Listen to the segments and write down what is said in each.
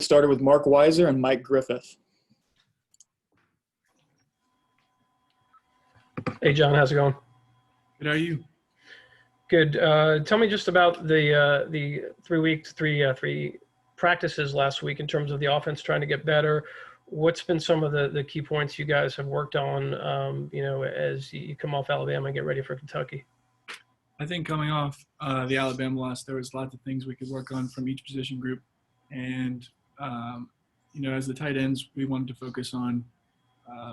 Started with Mark Weiser and Mike Griffith. Hey, John, how's it going? Good, how are you? Good. Tell me just about the 3 weeks, three practices last week in terms of the offense trying to get better. What's been some of the key points you guys have worked on, as you come off Alabama and get ready for Kentucky? I think coming off the Alabama loss, there was lots of things we could work on from each position group. And, as the tight ends, we wanted to focus on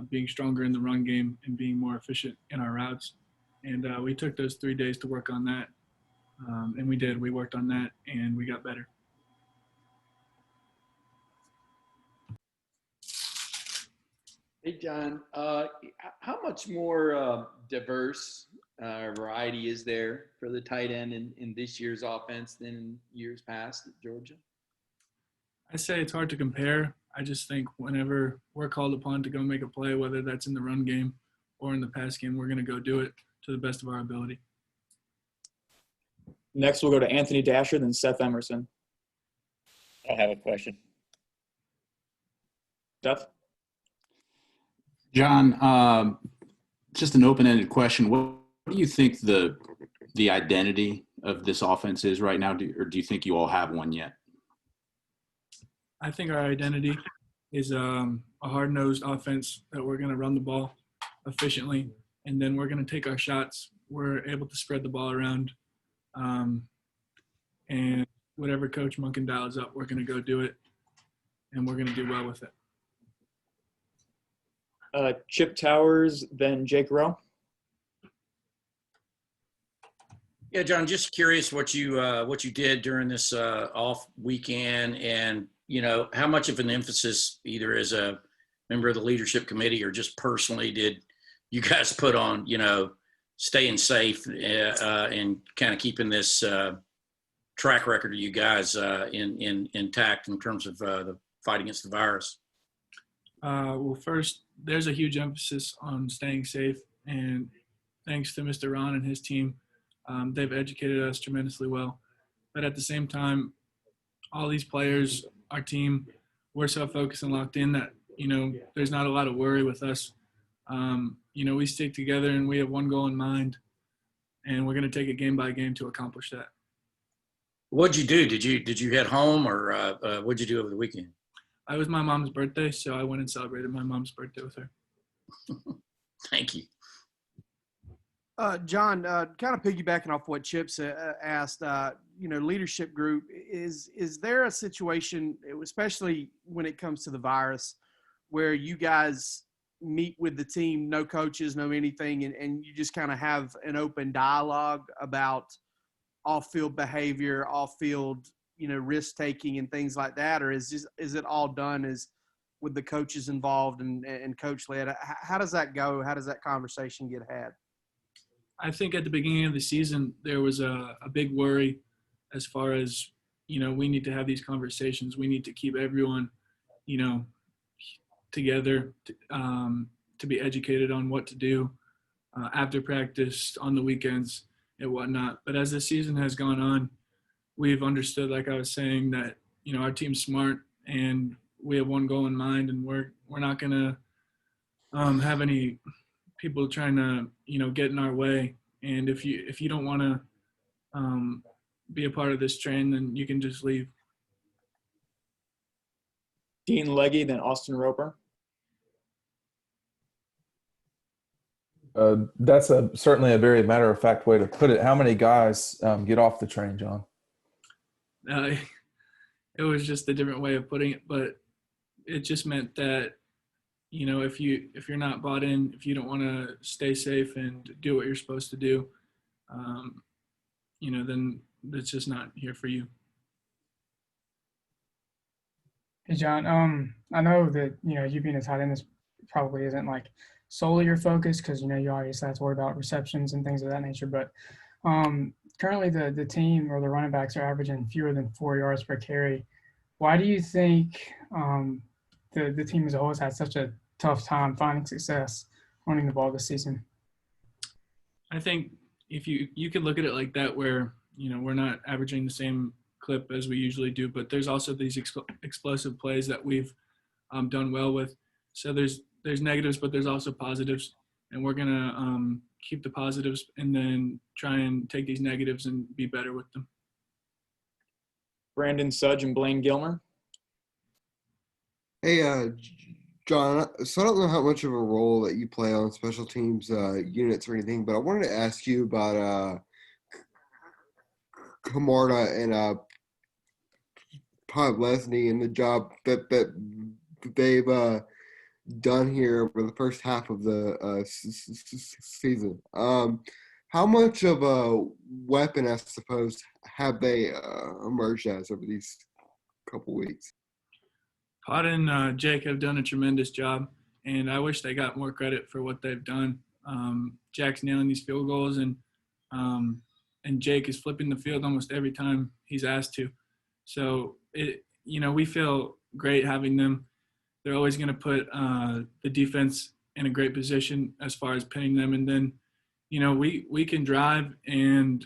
being stronger in the run game and being more efficient in our routes. And we took those 3 days to work on that. And we did. We worked on that, and we got better. Hey, John, how much more diverse variety is there for the tight end in this year's offense than in years past at Georgia? I say it's hard to compare. I just think whenever we're called upon to go make a play, whether that's in the run game or in the pass game, we're going to go do it to the best of our ability. Next, we'll go to Anthony Dasher, then Seth Emerson. I have a question. Seth? John, just an open-ended question. What do you think the identity of this offense is right now, or do you think you all have one yet? I think our identity is a hard-nosed offense that we're going to run the ball efficiently, and then we're going to take our shots. We're able to spread the ball around, and whatever Coach Monken dials up, we're going to go do it, and we're going to do well with it. Chip Towers, then Jake Rowe. Yeah, John, just curious what you did during this off weekend, and how much of an emphasis, either as a member of the leadership committee or just personally, did you guys put on staying safe and kind of keeping this track record of you guys intact in terms of the fight against the virus? Well, first, there's a huge emphasis on staying safe, and thanks to Mr. Ron and his team, they've educated us tremendously well. But at the same time, all these players, our team, we're so focused and locked in that, there's not a lot of worry with us. We stick together and we have one goal in mind, and we're going to take it game by game to accomplish that. What'd you do? Did you head home, or what'd you do over the weekend? It was my mom's birthday, so I went and celebrated my mom's birthday with her. Thank you. John, kind of piggybacking off what Chip's asked, leadership group, is there a situation, especially when it comes to the virus, where you guys meet with the team, no coaches, no anything, and you just kind of have an open dialogue about off-field behavior, off-field, risk-taking and things like that? Or is it all done with the coaches involved and coach-led? How does that go? How does that conversation get had? I think at the beginning of the season, there was a big worry as far as, we need to have these conversations. We need to keep everyone, together to be educated on what to do after practice, on the weekends and whatnot. But as the season has gone on, we've understood, like I was saying, that, our team's smart and we have one goal in mind, and we're not going to have any people trying to, get in our way. And if you don't want to be a part of this train, then you can just leave. Dean Legge, then Austin Roper. That's certainly a very matter-of-fact way to put it. How many guys get off the train, John? It was just a different way of putting it, but it just meant that, if you're not bought in, if you don't want to stay safe and do what you're supposed to do, then it's just not here for you. Hey, John, I know that, you being a tight end, this probably isn't like solely your focus, because, you obviously have to worry about receptions and things of that nature. But currently the team, or the running backs, are averaging fewer than 4 yards per carry. Why do you think the team as a whole has had such a tough time finding success running the ball this season? I think if you could look at it like that, where, we're not averaging the same clip as we usually do, but there's also these explosive plays that we've done well with. So there's negatives, but there's also positives, and we're gonna keep the positives and then try and take these negatives and be better with them. Brandon Sudge and Blaine Gilmer. Hey, John, so I don't know how much of a role that you play on special teams units or anything, but I wanted to ask you about Camarda and Todd Lesney and the job that they've done here over the first half of the season. How much of a weapon, I suppose, have they emerged as over these couple weeks? Todd and Jake have done a tremendous job, and I wish they got more credit for what they've done. Jack's nailing these field goals, and Jake is flipping the field almost every time he's asked to. So we feel great having them. They're always going to put the defense in a great position as far as pinning them, and then we can drive, and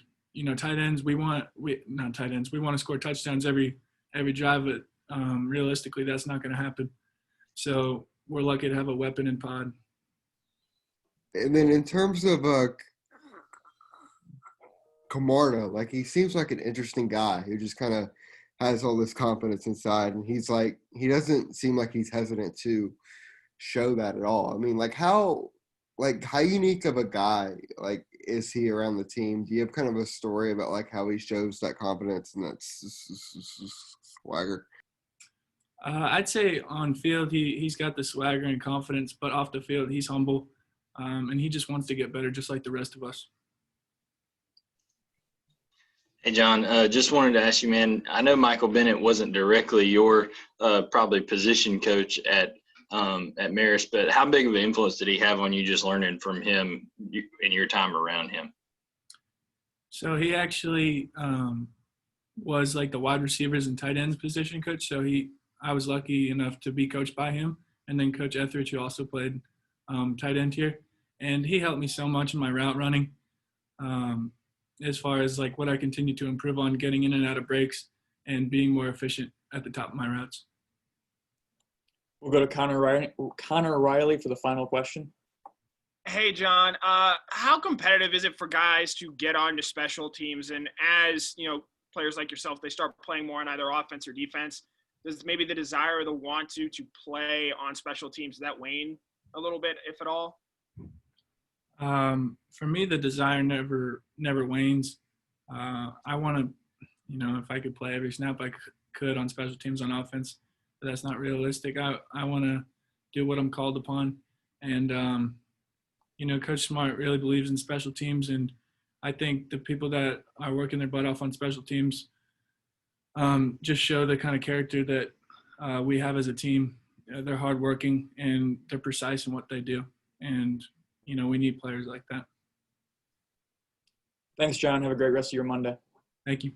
tight ends. We want to score touchdowns every drive, but realistically, that's not going to happen. So we're lucky to have a weapon in Pod. And then in terms of Camarda, like, he seems like an interesting guy who just kind of has all this confidence inside, and he doesn't seem like he's hesitant to show that at all. I mean, how unique of a guy is he around the team? Do you have kind of a story about how he shows that confidence and that swagger? I'd say on field he's got the swagger and confidence, but off the field he's humble, and he just wants to get better, just like the rest of us. Hey, John, just wanted to ask you, man, I know Michael Bennett wasn't directly your probably position coach at Marist, but how big of an influence did he have on you just learning from him in your time around him? So he actually was like the wide receivers and tight ends position coach. So I was lucky enough to be coached by him, and then Coach Etheridge, who also played tight end here. And he helped me so much in my route running, as far as what I continue to improve on, getting in and out of breaks and being more efficient at the top of my routes. We'll go to Connor Riley for the final question. Hey, John, how competitive is it for guys to get onto special teams? And as, players like yourself, they start playing more on either offense or defense, does maybe the desire or the want to play on special teams, does that wane a little bit, if at all? For me, the desire never wanes. I want to, if I could play every snap I could on special teams on offense, but that's not realistic. I want to do what I'm called upon. And, Coach Smart really believes in special teams. And I think the people that are working their butt off on special teams just show the kind of character that we have as a team. They're hardworking and they're precise in what they do. And, we need players like that. Thanks, John. Have a great rest of your Monday. Thank you.